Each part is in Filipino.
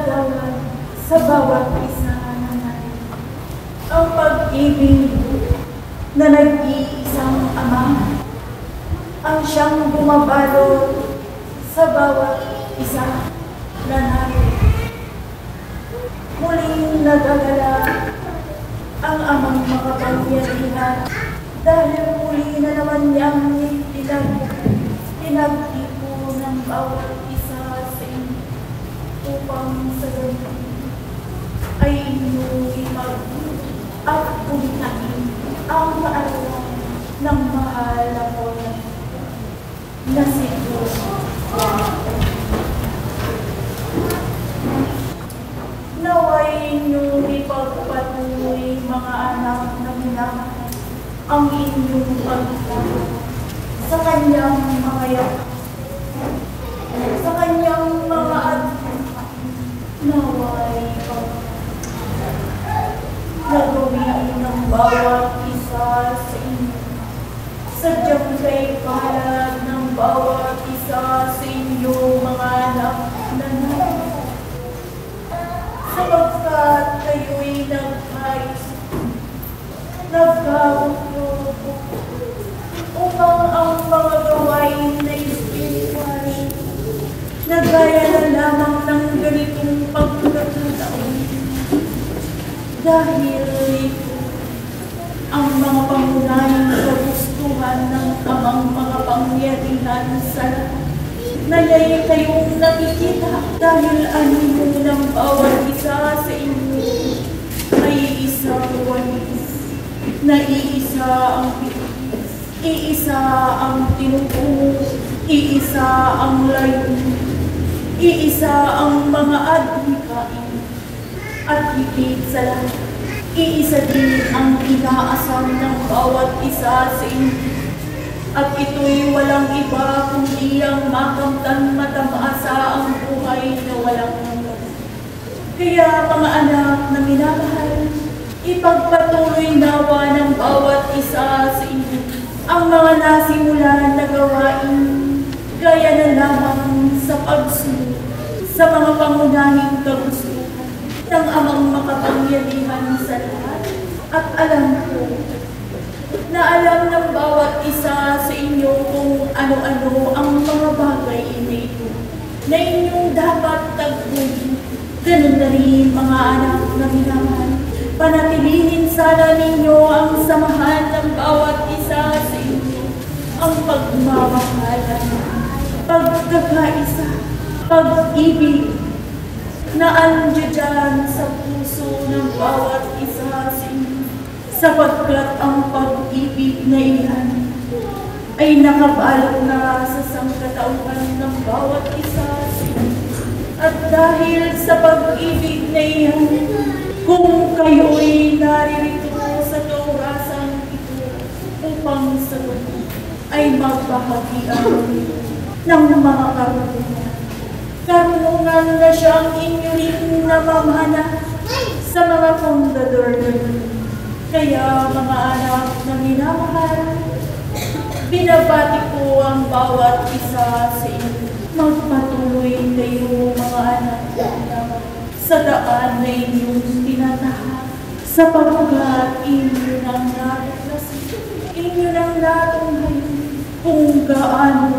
kagawad sa bawat isa na natin. Ang pag-ibig na nag-iisang Ama ang siyang bumabalot sa bawat isa na natin. Muling nagagalak ang Amang makapangyarihan dahil muli na naman niyang pinag-ipo ng bawat isa sa inyo upang sa ganun ay inyong ipag- at ulitain ang kaarawan ng mahal na Pola na si Diyos. Naway inyong ipagpatuloy, mga anak na minamahal, ang inyong pagkakaroon sa kanyang mga yapak, sa kanyang mga advokat. Naway nagawin ng bawat isa sa inyo, sadyang kay palad ng bawat isa sa inyo, mga anak na nanay, sapagkat kayo'y nagkautubo upang ang mga gawain na espiritual na gaya na lamang ng ganitong pagkakataon. Dahil ito ang mga pangunahing kagustuhan ng Amang mga pangyarihan sa lahat na yay kayong nakikita dahil anino ng bawat isa sa inyo ay isang walis, na iisa ang pitis, iisa ang tinutumo, iisa ang layunin, iisa ang mga adhikain. At higit sa lahat, iisa din ang inaasam ng bawat isa sa inyo. At ito'y walang iba kundi ang makamtan matamasa ang buhay na walang hanggan. Kaya mga anak na minamahal, ipagpatuloy nawa ng bawat isa sa inyo ang mga nasimulan na gawain, gaya na lamang sa pagsunod sa mga pangunahing kagustuhan ng Amang makapangyarihan sa lahat. At alam ko na alam ng bawat isa sa inyo kung ano-ano ang mga bagay na ito na inyong dapat tagpuin. Ganun na rin, mga anak na minamahal, panatilihin sana ninyo ang samahan ng bawat isa sa inyo, ang pagmamahalan, pagkakaisa, pag-ibig na andiyan sa puso ng bawat isa sa inyo, sapagkat ang pag-ibig na iyan ay nakabalot na sa sangkatauhan ng bawat isa sa inyo. At dahil sa pag-ibig na iyan, kung kayo'y naririto sa kaurasan ito upang sa gabi ay magbahagian ng mga karunungan na siyang inyo rin namamana sa mga fundador na yun. Kaya mga anak na minamahal, binabati ko ang bawat isa sa inyo. Magpatuloy kayo, mga anak na minamahal, sa daan na inyong tinatahak, sapagkat inyo nang natuklasan, inyo nang natunghayan kung gaano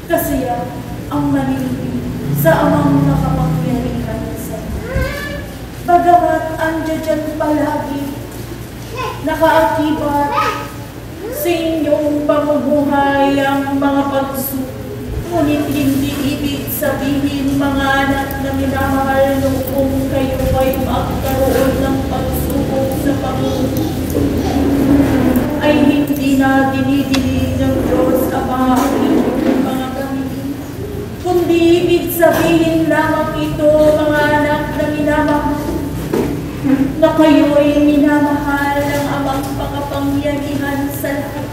kasaya ang manilibig sa Amang makapangyarihan sa inyo. Bagamat andyan palagi, nakaakibat sa inyong pamumuhay ang mga pagsubok, ngunit hindi ibig sabihin, mga anak na minamahal, noong kayo ay magkaroon ng pagsubok sa pamumuhay, ay hindi na dinidilig ng Diyos Ama ang inyong mga gamitin, kundi ibig sabihin lamang ito, mga anak na minamahal, na kayo ay minamahal ng Amang makapangyarihan sa lahat,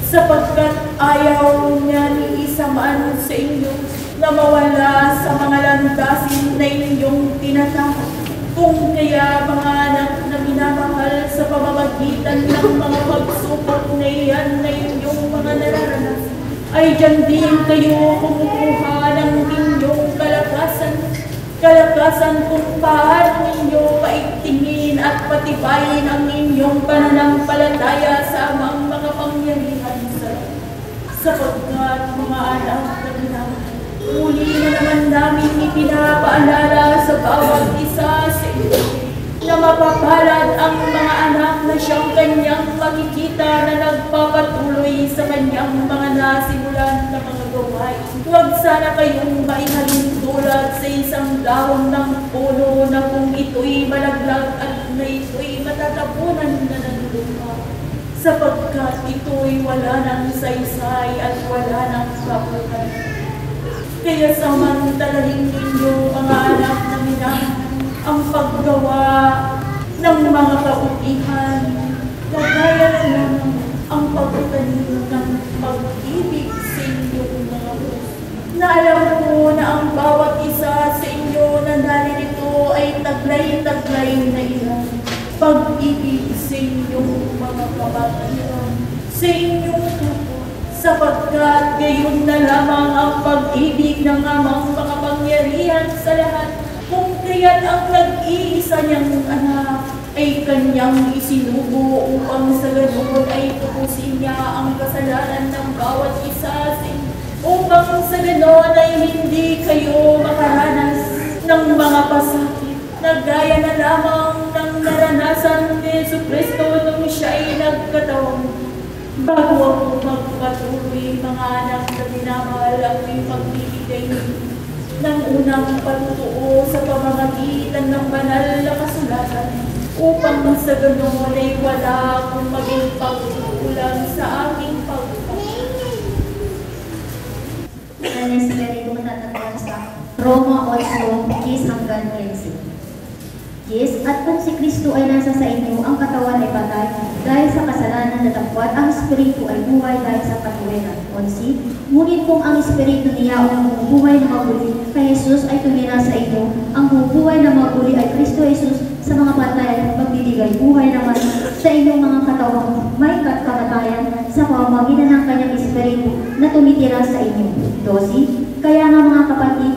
sapagkat ayaw niya ni isa man sa inyo na mawala sa mga landasin na inyong tinatahak. Kung kaya, mga anak na minamahal, sa pamamagitan ng mga pagsubok na iyan na inyong mga nararanasan, ay dyan din kayo kumukuha ng inyong kalakasan kalakasan kung paano ninyo paigtingin at patibayin ang inyong pananampalataya sa amang makapangyarihan sapagkat mga anak na ginamit. Muli na naman namin ipinapaalala sa bawat isa sa inyo na mapapalad ang mga anak na siyang kanyang makikita na nagpapatuloy sa kanyang mga nasimulan na mga gawain. Huwag sana kayong maihalin tulad sa isang dahon ng puno na kung ito'y malaglag at na ito'y matatapunan na ng lupa, sapagkat ito'y wala ng saysay at wala ng kapunan. Kaya samantalahin ninyo, mga anak na minamahal, ang paggawa ng mga kautihan, kagaya na naman ang pagtanim ng pag-ibig sa inyong mga puso. Na alam ko na ang bawat isa sa inyo na naririto ay taglay-taglay na ilan. Pag-ibig sa inyong mga kabatayan, sa inyong tupo, sapagkat gayon na lamang ang pag-ibig ng amang makapangyarihan sa lahat. Kung kaya't ang nag-iisa niyang anak ay kanyang isinubo upang sa ganoon ay tupusin niya ang kasalanan ng bawat isa sa inyo, upang sa ganoon ay hindi kayo makaranas ng mga pasakit na gaya na lamang ng naranasan ni Jesucristo nung siya ay nagkataon. Bago ako magpatuloy, mga anak na minamahal, ako'y magbibigay ng unang patutuo sa pamamagitan ng banal na kasulatan upang sa ganoon ay wala akong maging pagkukulang sa aking pagpapalagay. Dahil sila dito matatagpuan sa Roma 8:10 hanggang 15. Yes, at kung si Kristo ay nasa sa inyo, ang katawan ay patay dahil sa kasalanan na datapwat, ang Espiritu ay buhay dahil sa katuwiran. 11. Ngunit kung ang Espiritu niya ang buhay na maguli, kay Jesus ay tumira sa inyo, ang buhay na maguli ay Kristo Jesus sa mga patay, magbibigay buhay naman sa inyong mga katawang may kamatayan sa pamamagitan ng kanyang Espiritu na tumitira sa inyo. 12. Kaya nga mga kapatid,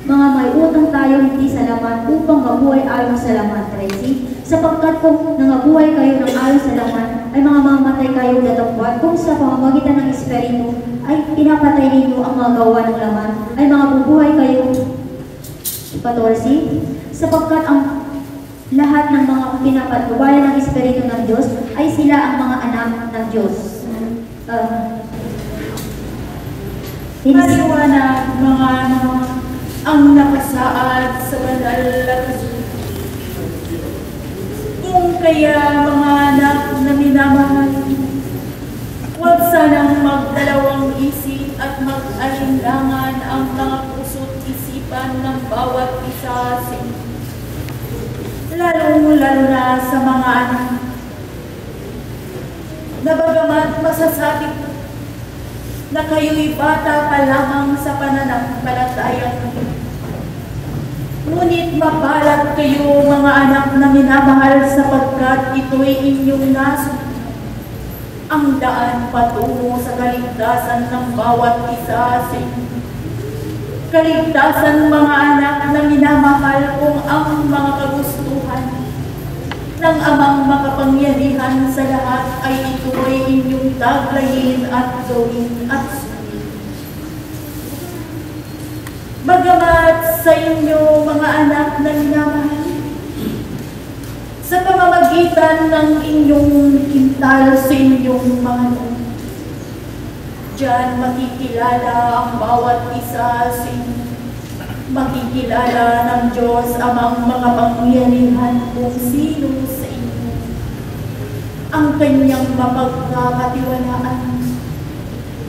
mga may utang tayo hindi sa laman upang mabuhay ayon sa laman. 13. Sapagkat kung nangabuhay kayo ng ayon sa laman, ay mga mamatay kayo datapwat. Kung sa pamamagitan ng Espiritu ay pinapatay ninyo ang mga gawa ng laman, ay mga bubuhay kayo. 14. Sapagkat ang lahat ng mga pinapatnubayan ng Espiritu ng Diyos ay sila ang mga anak ng Diyos. Maliwanag, mga ang nakasaad sa banal na kasulatan. Kung kaya, mga anak na minamahal, huwag sanang magdalawang isip at mag-alinlangan ang mga puso't isipan ng bawat isa sa inyo. Lalong-lalo na sa mga anak na bagamat masasabi ko na kayo'y bata pa lamang sa pananampalatayang ngunit mapalad kayo, mga anak na minamahal, sapagkat ito'y inyong nasundan ang daan patungo sa kaligtasan ng bawat isa sa inyo. Kaligtasan, mga anak na minamahal, kung ang mga kagustuhan ng amang makapangyarihan sa lahat ay ito'y inyong taglayin at gawin at sundin. Bagamat sa inyo, mga anak na minamahal, sa pamamagitan ng inyong kintal sa inyong mga loob, diyan makikilala ang bawat isa sa inyo. Makikilala ng Diyos amang mga pangyarihan kung sino sa inyo ang kanyang mapagkakatiwalaan.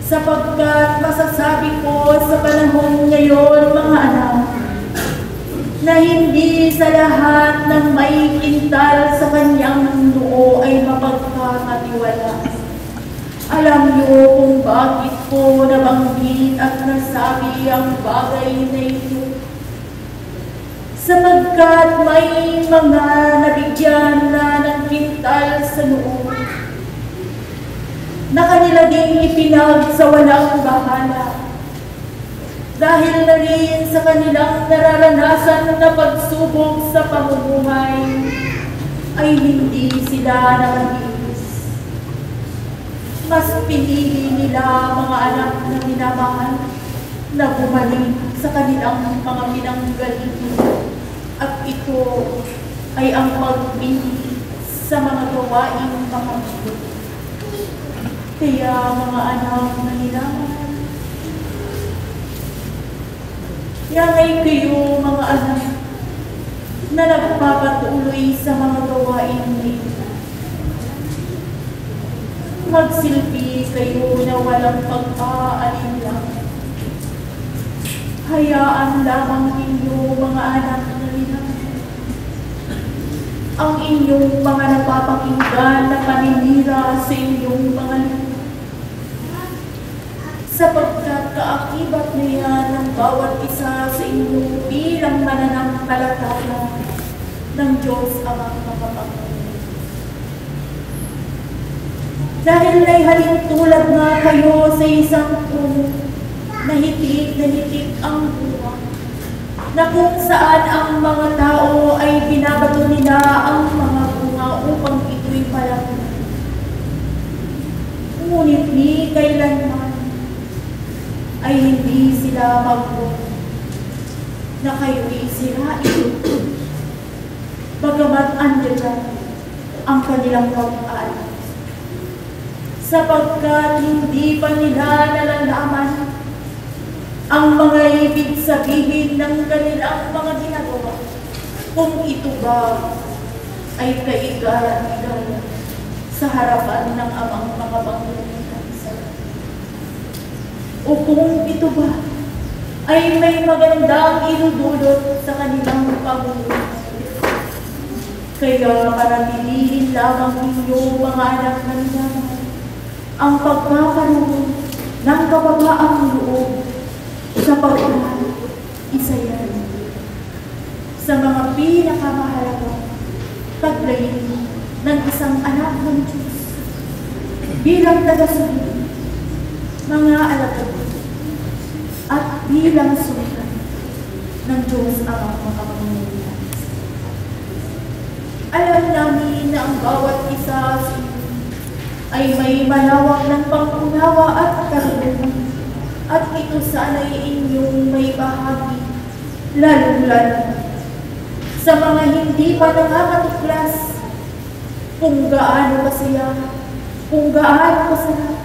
Sapagkat masasabi ko sa panahon ngayon, mga anak, na hindi sa lahat ng may kintal sa kanyang noo ay mapagkakatiwalaan. Alam niyo kung bakit ko nabanggit at nasabi ang bagay na ito. Sapagkat may mga nabigyan na ng kintal sa noo na kanila ding ipinag sa walang bahala. Dahil na rin sa kanilang nararanasan na pagsubok sa pamumuhay, ay hindi sila nakahihis. Mas pinili nila mga anak na minamahal na bumalik sa kanilang mga pinanggalingan. At ito ay ang pagpili sa mga gawaing makamit. Kaya mga anak na minamahal, yangay kayo mga anak na nagpapatuloy sa mga gawain nito. Magsilbi kayo na walang pag-aalinlangan. Hayaan lamang ninyo mga anak na minamahal ang inyong mga napapakinggan na paninira sa inyong mga lupa. Sapagkat kaakibat na yan ng bawat isa sa inyo bilang mananampalataya ng Diyos Amang Makapangyarihan. Dahil na'y halintulad nga kayo sa isang puno na hitik ang buwan, na kung saan ang mga tao ay binabato nila ang mga bunga upang ito'y palaki. Ngunit ni kailanman ay hindi sila magbuo na kayo'y sirain. Bagamat andiyan ang kanilang pag-aalam. Sapagkat hindi pa nila nalalaman ang mga ibig sabihin ng kanilang mga ginagawa, kung ito ba ay kaigayan-igayan sa harapan ng Amang Makapangyarihan. O kung ito ba ay may magandang idudulot sa kanilang pamumuhay. Kaya paramilihin lamang ninyo mga anak na minamahal ang pagkakaroon ng kababaang loob sa pagkakas isa yan sa mga pinakamahalagang paglayin ng isang anak ng Diyos bilang tagasunod, mga alagad at bilang sultan ng Diyos Amang Makapangyarihan. Alam namin na ang bawat isa sa inyo ay may malawak ng pangunawa at karunungan, at ito sana'y inyong may bahagi, lalo-lalo sa mga hindi pa nakakatuklas kung gaano kasaya, kung gaano kasarap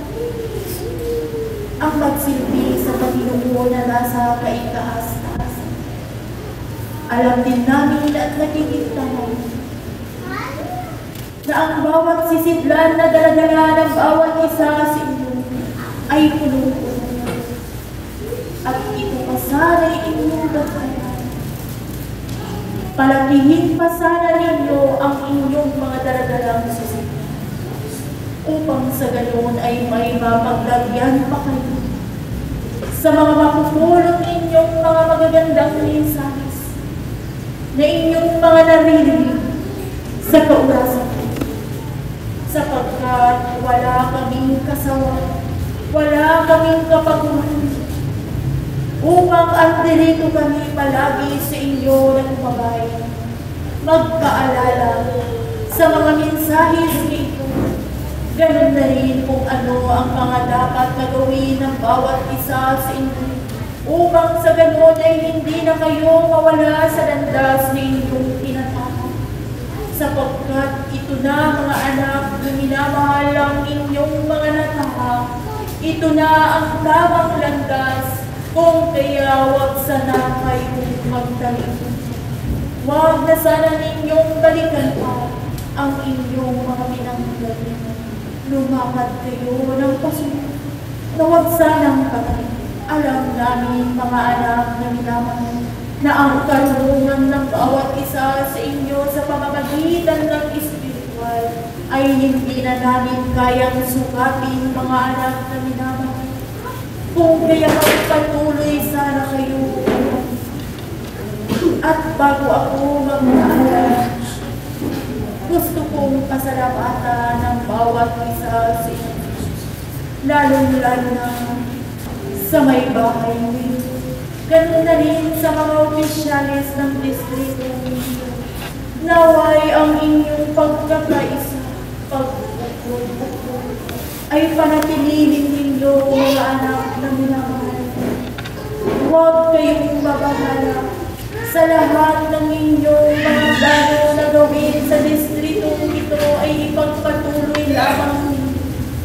ang magsilbi sa Panginoon na nasa kaitaas-taasan. Alam din namin at nakikita namin na ang bawat sisidlan na daladala ng bawat isa sa inyo ay punong-puno. At ito pa sana'y inyong gagayan. Palakihin pa sana ninyo ang inyong mga daladalang sisidlan, upang sa gayon ay may mapaglagyan pa kayo sa mga mapupulong inyong mga magagandang mensahes na inyong mga naririnig sa kaurasan. Sapagkat wala kaming kasawa, wala kaming kapaguran, upang andirito kami palagi sa inyo ng pabayan, magpaalala sa mga mensahes nito. Ganun na rin kung ano ang mga dapat na gawin ng bawat isa sa inyo, upang sa ganun ay hindi na kayo mawala sa landas na inyong tinatahak. Sapagkat ito na mga anak na minamahal ang inyong mga natahak, ito na ang tamang landas, kung kaya huwag sana kayong magdalik. Huwag na sana ninyong balikan pa ang inyong mga pinanggalingan. Lumakad kayo ng pasunod na huwag sanang patay. Alam namin mga anak na minamahal na ang karunungan ng bawat isa sa inyo sa pamamagitan ng espiritual ay hindi na namin kayang sukatin mga anak na minamahal. Kung kaya magpatuloy sana kayo. At bago ako magpaalala, gusto kong pasalamatan ng bawat isa sa inyo, lalo-lalo na sa may bahay nito. Ganun na rin sa mga opisyalis ng distrito ninyo. Naway ang inyong pagkakaisa, pag-ukol-ukol, ay panatilihin ninyo mga anak na minamahal. Huwag kayong mabahala sa lahat ng inyong mga plano na gawin sa distritong ito ay ipagpatuloy lamang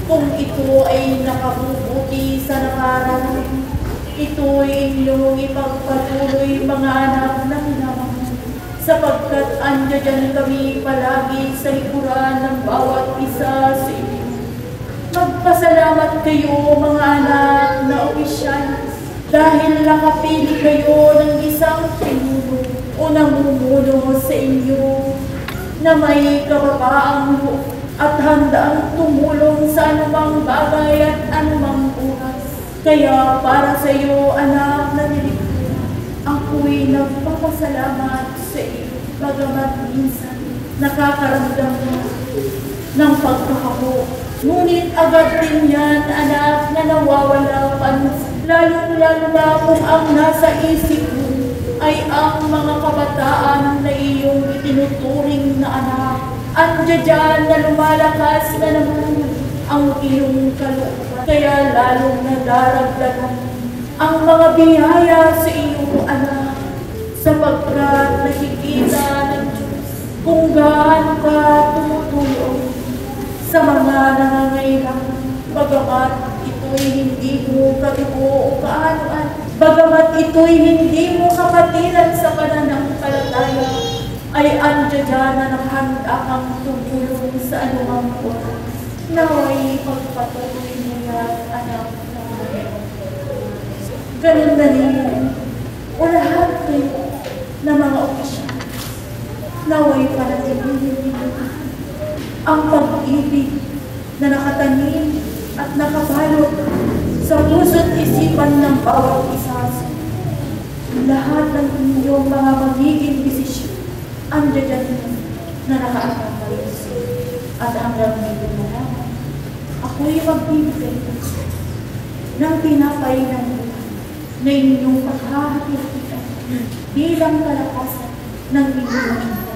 kung ito ay nakabubuti sa nakaraan. Ito'y inyong ipagpatuloy mga anak na minamahal, sapagkat andyan kami palagi sa likuran ng bawat isa sa inyo. Magpasalamat kayo mga anak na opisyal dahil nakapili kayo ng isang pinuno o namumuno sa inyo na may kababaang loob at handang tumulong sa anumang bagay at anumang oras. Kaya para sa iyo, anak na nilikha, ako'y nagpapasalamat sa iyo, bagamat minsan nakakaramdam na ng pagkakabo. Ngunit agad din yan, anak, na nawawala pansin, lalo-lalo na kung ang nasa isip mo ay ang mga kabataan na iyong itinuturing na anak. Andiyan na lumalakas na naman ang iyong kalooban. Kaya lalong nadaragdagan ang mga biyaya sa iyong anak, sapagkat nakikita ng Diyos kung gaano ka tumutulong sa mga nangangailangan, bagamat ito'y hindi mo katibo o kaanoan, bagamat ito'y hindi mo kapatiran sa pananampalataya, ay andyan na naghanda kang tumulong sa anumang oras. Naway pagpatuloy mo yan, anak na Panginoon. Ganun na rin, o lahat kayo na mga opisyal, naway panatilihin ninyo ang pag-ibig na nakatanim at nakabalot sa puso't isipan ng bawat isa. Lahat ng inyong mga magiging desisyon, andyan na nakaatang kayo. At hanggang ngayon na lang, ako'y magbibigay ng tinapay ng buhay na inyong paghahati-hatian bilang kalakasan ng inyong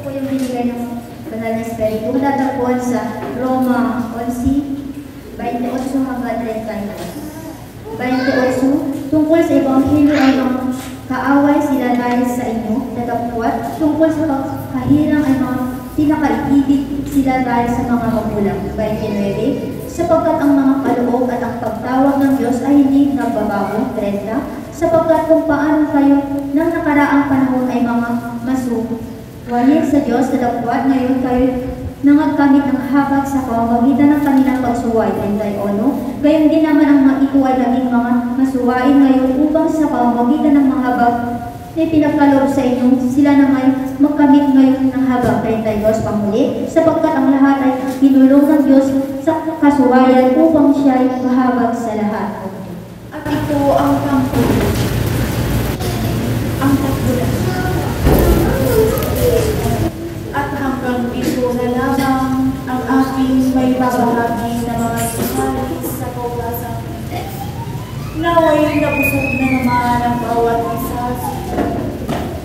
yung binigay ng Banal na Espiritu. Tatagpuan sa Roma 11, 28 hanggang 30. 28, tungkol sa Ebanghelyo ay mga kaaway sila dahil sa inyo. Tatagpuan, tungkol sa kahirang ay mga pinakaibig sila dahil sa mga magulang. 29, sapagkat ang mga kaloob at ang pagtawag ng Diyos ay hindi nagbabago. 30, sapagkat kung paano kayo ng nakaraang panahon ay mga Wahid sa Diyos, tatagpuan ngayon kayo nangagkamit ng habag sa pamamagitan ng kanilang pagsuway. 31, gayon din naman ang mga ito ay naging mga masuwain ngayon upang sa pamamagitan ng mga habag na pinagkaloob sa inyo, sila na may magkamit ngayon ng habag. 32, pamuli, sapagkat ang lahat ay hinulong ng Diyos sa kasuwayan upang siya ay mahabag sa lahat. At ito ang pangkulit, ang pagkulat. At hanggang dito na lamang ang aking may babahagi na mga sinalis sa kaugasan. Naway nabusog na naman ang bawat isa.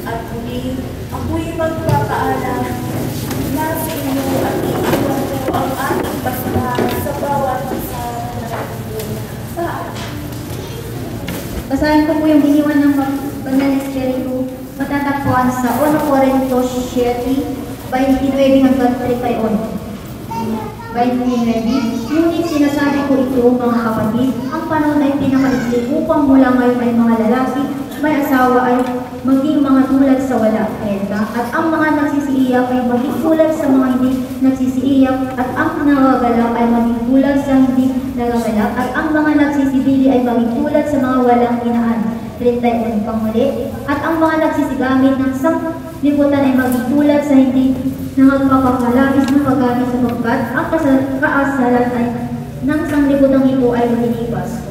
At muli, ako'y magpapaalam na sa inyo at iiwan ko ang ating basahan sa bawat isa na paalam. Basahin ko po yung iniwan ng Banal na Espiritu. Matatagpuan sa 1 Corintios 7, 29 hanggang 31. 29, ngunit sinasabi ko ito, mga kapatid, ang panahon ay pinakaisip upang mula ngayon ay mga lalaki, may asawa ay maging mga tulad sa wala. At ang mga nagsisiiyak ay maging tulad sa mga hindi nagsisiiyak, at ang nagagalak ay maging tulad sa hindi nagagalak, at ang mga nagsisibili ay maging tulad sa mga walang inaan. 31, panguli, at ang mga nagsisigamit ng sanglibutan ay maging tulad sa hindi nangagpapakalabis ng paggamit sapagkat ang kaasalan ay ng sanglibutang ito ay malilipas.